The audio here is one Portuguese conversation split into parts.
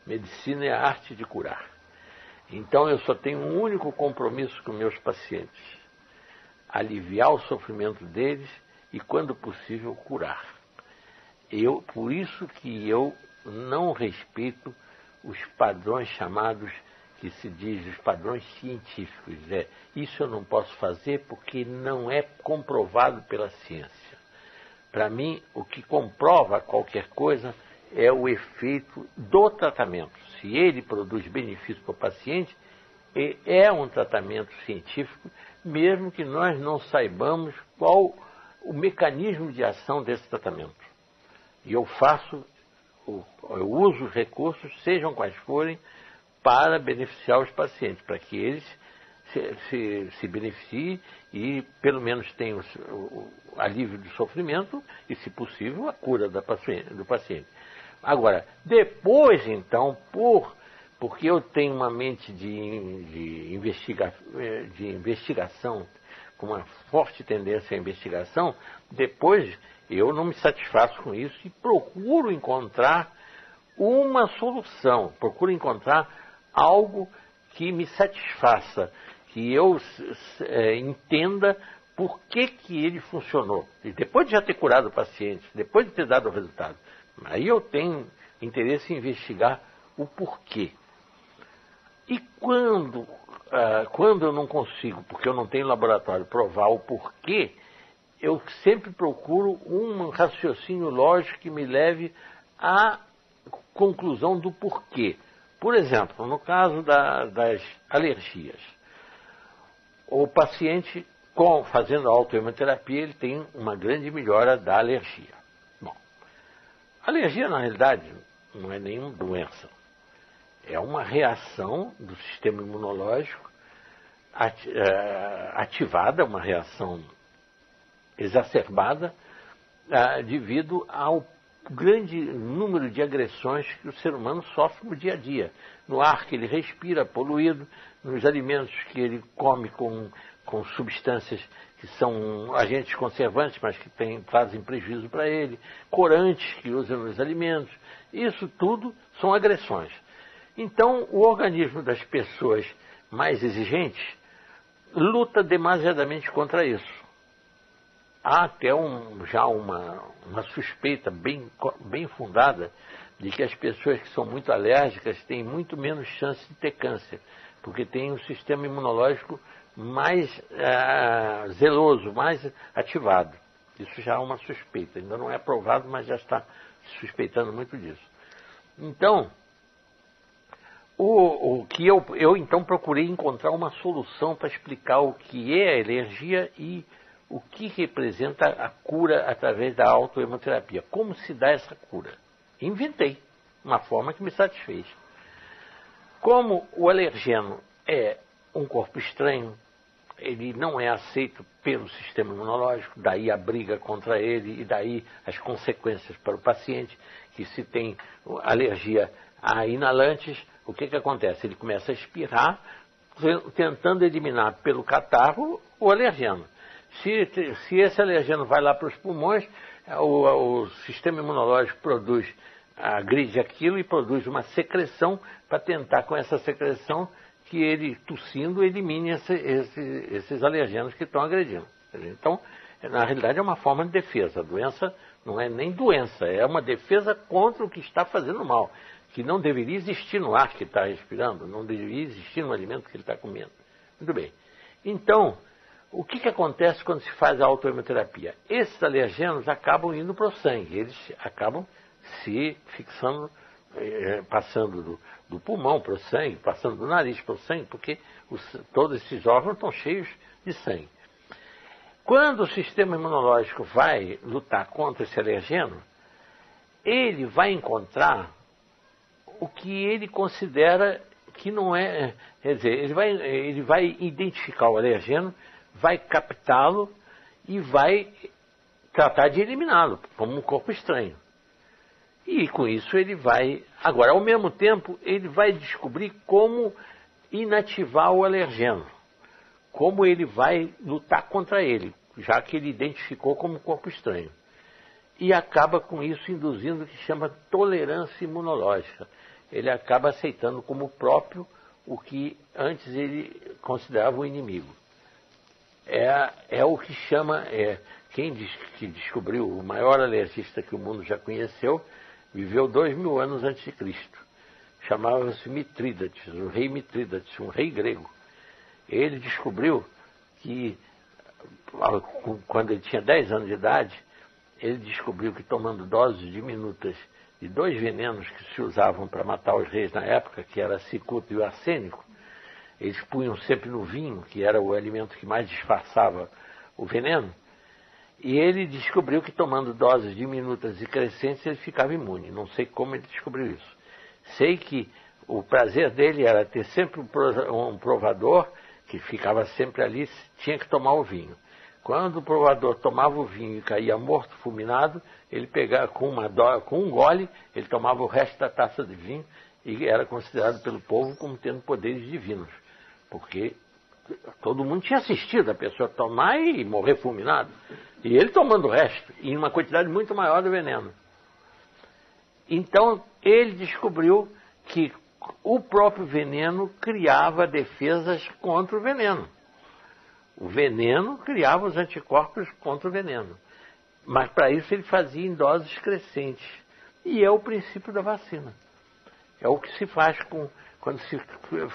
Medicina é a arte de curar. Então eu só tenho um único compromisso com meus pacientes: aliviar o sofrimento deles e, quando possível, curar. Por isso que eu não respeito os padrões chamados, que se diz, os padrões científicos. Isso eu não posso fazer porque não é comprovado pela ciência. Para mim, o que comprova qualquer coisa é o efeito do tratamento. Se ele produz benefício para o paciente, é um tratamento científico, mesmo que nós não saibamos qual o mecanismo de ação desse tratamento. E eu uso os recursos, sejam quais forem, para beneficiar os pacientes, para que eles se beneficiem e pelo menos tenham o alívio do sofrimento e, se possível, a cura do paciente. Agora, depois, então, porque eu tenho uma mente de investigação, com uma forte tendência à investigação, depois eu não me satisfaço com isso e procuro encontrar uma solução, procuro encontrar algo que me satisfaça, que eu entenda por que ele funcionou. E depois de já ter curado o paciente, depois de ter dado o resultado, aí eu tenho interesse em investigar o porquê. E quando eu não consigo, porque eu não tenho laboratório, provar o porquê, eu sempre procuro um raciocínio lógico que me leve à conclusão do porquê. Por exemplo, no caso das alergias, o paciente, fazendo a autoimunoterapia, ele tem uma grande melhora da alergia. Bom, alergia, na realidade, não é nenhuma doença. É uma reação do sistema imunológico ativada, uma reação exacerbada, devido ao grande número de agressões que o ser humano sofre no dia a dia. No ar que ele respira, poluído, nos alimentos que ele come com substâncias que são agentes conservantes, mas que fazem prejuízo para ele, corantes que usa nos alimentos. Isso tudo são agressões. Então, o organismo das pessoas mais exigentes luta demasiadamente contra isso. Há até já uma suspeita bem fundada de que as pessoas que são muito alérgicas têm muito menos chance de ter câncer, porque têm um sistema imunológico mais zeloso, mais ativado. Isso já é uma suspeita, ainda não é provado, mas já está suspeitando muito disso. Então, o que eu então procurei encontrar uma solução para explicar o que é a alergia e o que representa a cura através da autoimunoterapia. Como se dá essa cura? Inventei uma forma que me satisfez. Como o alergeno é um corpo estranho, ele não é aceito pelo sistema imunológico, daí a briga contra ele e daí as consequências para o paciente, que se tem alergia a inalantes, o que acontece? Ele começa a espirrar, tentando eliminar pelo catarro o alergeno. Se esse alergeno vai lá para os pulmões, o sistema imunológico agride aquilo e produz uma secreção para tentar, com essa secreção, que ele, tossindo, elimine esses alergenos que estão agredindo. Então, na realidade, é uma forma de defesa. A doença não é nem doença, é uma defesa contra o que está fazendo mal, que não deveria existir no ar que está respirando, não deveria existir no alimento que ele está comendo. Muito bem. Então, o que acontece quando se faz a autoimunoterapia? Esses alergenos acabam indo para o sangue, eles acabam se fixando, passando do pulmão para o sangue, passando do nariz para o sangue, porque todos esses órgãos estão cheios de sangue. Quando o sistema imunológico vai lutar contra esse alergeno, ele vai encontrar o que ele considera que não é, quer dizer, ele vai identificar o alergeno, vai captá-lo e vai tratar de eliminá-lo, como um corpo estranho. E com isso ele vai... Agora, ao mesmo tempo, ele vai descobrir como inativar o alergeno, como ele vai lutar contra ele, já que ele identificou como corpo estranho. e acaba com isso induzindo o que chama tolerância imunológica. Ele acaba aceitando como próprio o que antes ele considerava um inimigo. É o que chama, quem diz que descobriu, o maior alergista que o mundo já conheceu, viveu 2000 anos antes de Cristo. Chamava-se Mitrídates, o rei Mitrídates, um rei grego. Ele descobriu que, quando ele tinha 10 anos de idade, ele descobriu que tomando doses diminutas de 2 venenos que se usavam para matar os reis na época, que era a cicuta e o arsênico, eles punham sempre no vinho, que era o alimento que mais disfarçava o veneno, e ele descobriu que tomando doses diminutas e crescentes ele ficava imune. Não sei como ele descobriu isso. Sei que o prazer dele era ter sempre um provador que ficava sempre ali, tinha que tomar o vinho. Quando o provador tomava o vinho e caía morto, fulminado, ele pegava com um gole, ele tomava o resto da taça de vinho e era considerado pelo povo como tendo poderes divinos. Porque todo mundo tinha assistido a pessoa tomar e morrer fulminado. E ele tomando o resto, em uma quantidade muito maior do veneno. Então, ele descobriu que o próprio veneno criava defesas contra o veneno. O veneno criava os anticorpos contra o veneno. Mas para isso ele fazia em doses crescentes. E é o princípio da vacina. É o que se faz quando se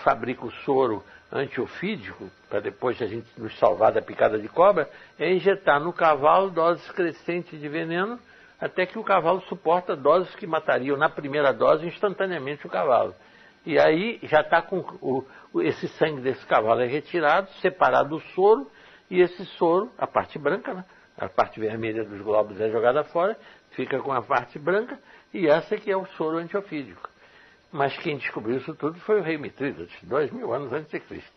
fabrica o soro antiofídico, para depois a gente nos salvar da picada de cobra, é injetar no cavalo doses crescentes de veneno, até que o cavalo suporta doses que matariam na primeira dose instantaneamente o cavalo. E aí já está com esse sangue desse cavalo é retirado, separado do soro, e esse soro, a parte branca, né? A parte vermelha dos glóbulos é jogada fora, fica com a parte branca, e essa que é o soro antiofídico. Mas quem descobriu isso tudo foi o rei Mitrídates, 2000 anos antes de Cristo.